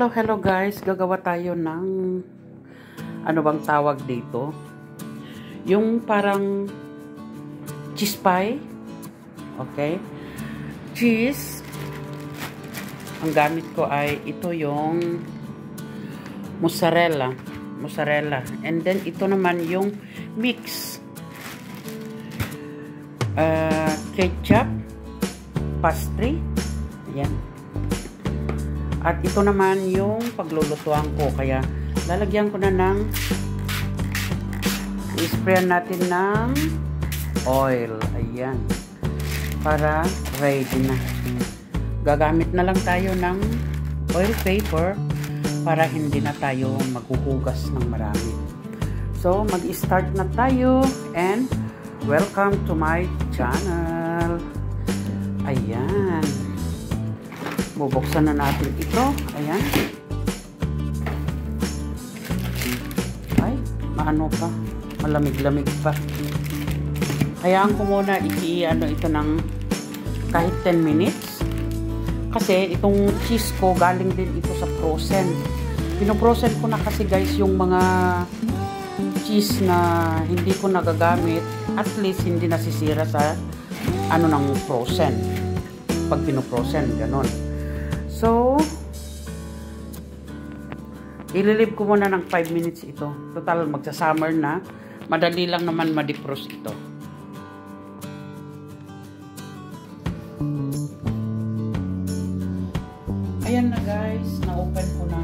Hello guys, gagawa tayo ng ano bang tawag dito? Yung parang cheese pie. Okay? Cheese. Ang gamit ko ay ito yung mozzarella. And then ito naman yung mix. Ketchup, pastry. Ayan. At ito naman yung paglulutuan ko. Kaya lalagyan ko na ng i-sprayan natin ng oil. Ayan. Para ready na. Gagamit na lang tayo ng oil paper para hindi na tayo maghuhugas ng marami. So, mag-start na tayo and welcome to my channel. Ayan. Bubuksan na natin ito. Ayan. Ay, maano pa. Malamig-lamig pa. Hayaan ko muna i-ano ito ng kahit 10 minutes. Kasi itong cheese ko galing din ito sa frozen. Pinoprosen ko na kasi guys yung mga cheese na hindi ko nagagamit. At least hindi nasisira sa ano ng frozen. Pag pinoprosen, ganon. So, ililib ko muna ng 5 minutes ito. Total, magsa-summer na. Madali lang naman ma-defrost ito. Ayan na guys, na-open ko na.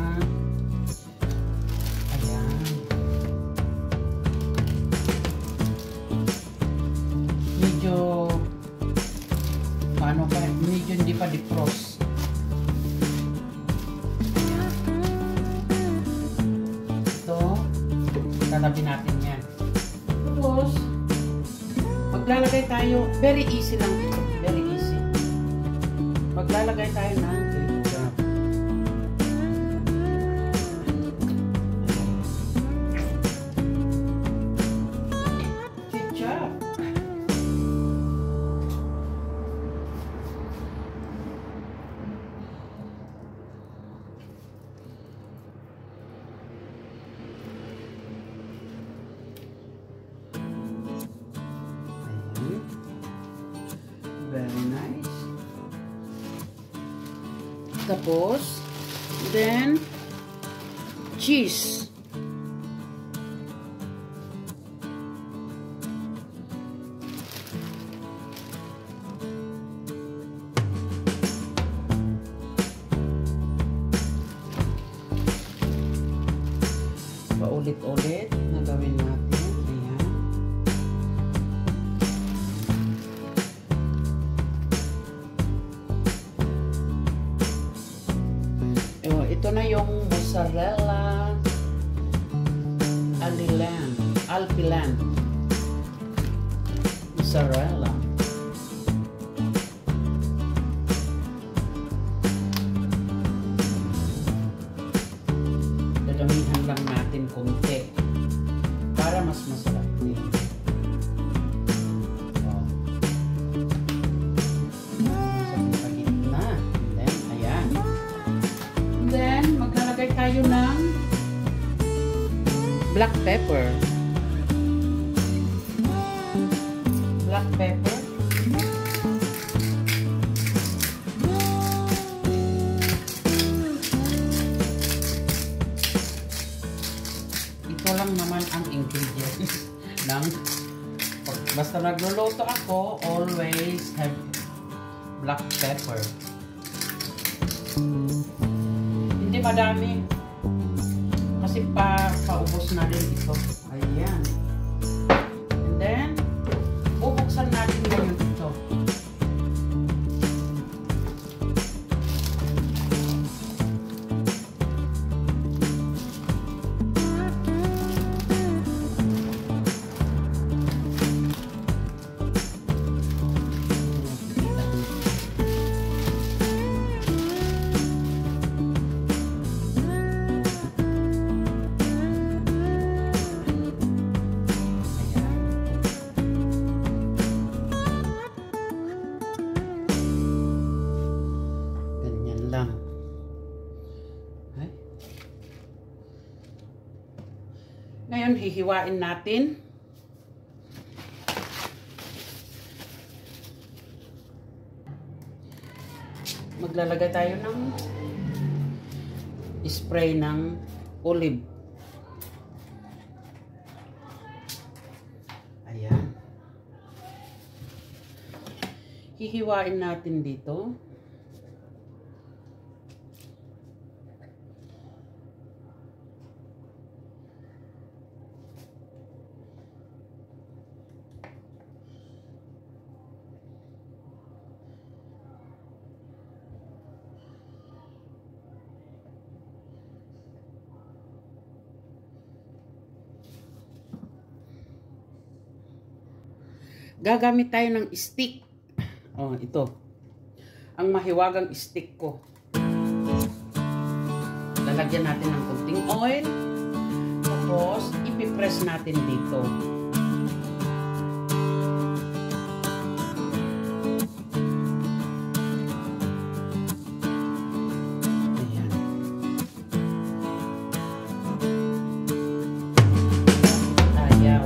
Ayan. Medyo, paano pa, medyo hindi pa defrost. Tatabi natin yan. Tapos, maglalagay tayo, very easy lang ito. Very easy. Maglalagay tayo ng ketchup. Ketchup. Very nice. Tapos, then, cheese. Paulit-ulit na gawin natin. Ayan. Ito na yung mozzarella Alpiland mozzarella. Dadamihan lang natin konti para mas masarap din. Then, maglalagay tayo ng black pepper. Black pepper. Ito lang naman ang ingredients ng basta nagluluto ako, always have black pepper. Hindi madami. Kasi paubos na rin ito. Ayan. And then, bubuksan natin ngayon ito. hihiwain natin. Maglalagay tayo ng spray ng olive. Ayan. Hihiwain natin dito. Gagamit tayo ng stick. Oh, ito. Ang mahiwagang stick ko. Lalagyan natin ng konting oil. Tapos, ipipress natin dito. Ayan. Ayaw.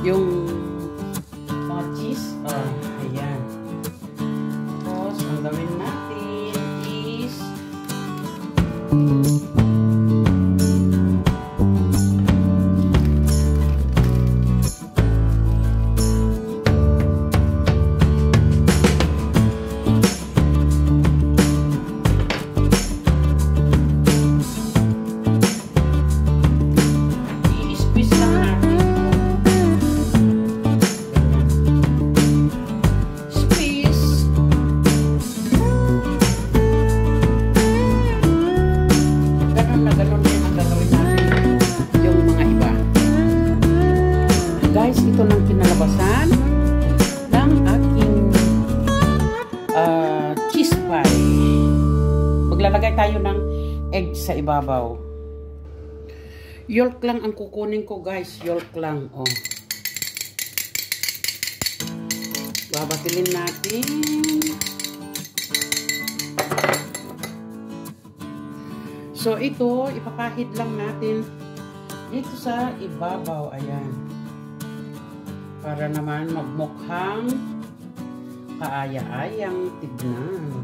Yung mga cheese. Oh, ayan. Tapos, ang gawin natin is i-squeeze lang natin. Guys, ito ng kinalabasan ng aking cheese pie. Maglalagay tayo ng egg sa ibabaw. Yolk lang ang kukunin ko, guys. Yolk lang. Oh. Babatilin natin. So, ito, ipapahid lang natin dito sa ibabaw. Ayan. Para naman magmukhang kaaya-ayang tignan.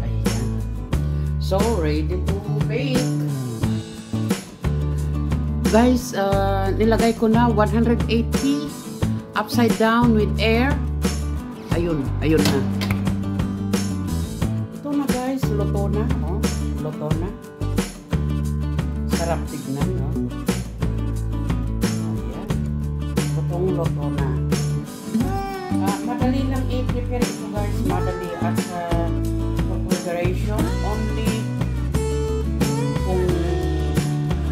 Ayan. So, ready to bake. Guys, nilagay ko na 180 upside down with air. Ayun, ayun na. Ito na guys, luto na. Oh, luto na. Sarap tignan, no? Ayan. Luto na. Madali lang i-prepare ito guys. Madali at preparation. Only kung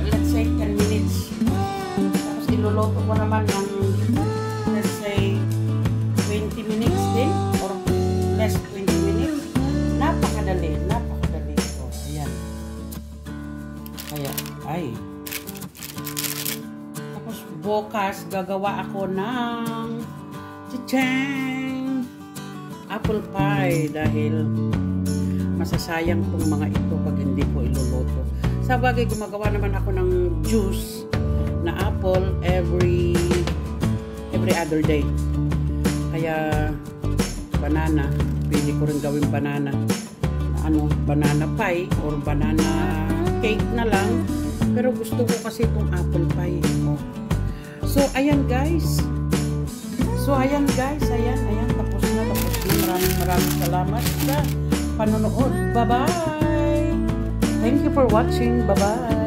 let's say 10 minutes. Tapos iluluto ko naman ng let's say 20 minutes din or less 20 minutes. Napakadali ito. Ayan. Kaya, ay. Tapos bukas gagawa ako ng Chichang! Apple pie dahil masasayang tong mga ito pag hindi ko iluluto. Sa bagay, gumagawa naman ako ng juice na apple every other day. Kaya banana, pili ko rin gawing banana. Banana pie or banana cake na lang. Pero gusto ko kasi itong apple pie. So, ayan guys. Ayan. Tapos na. Maraming salamat sa panonood. Bye-bye! Thank you for watching. Bye-bye!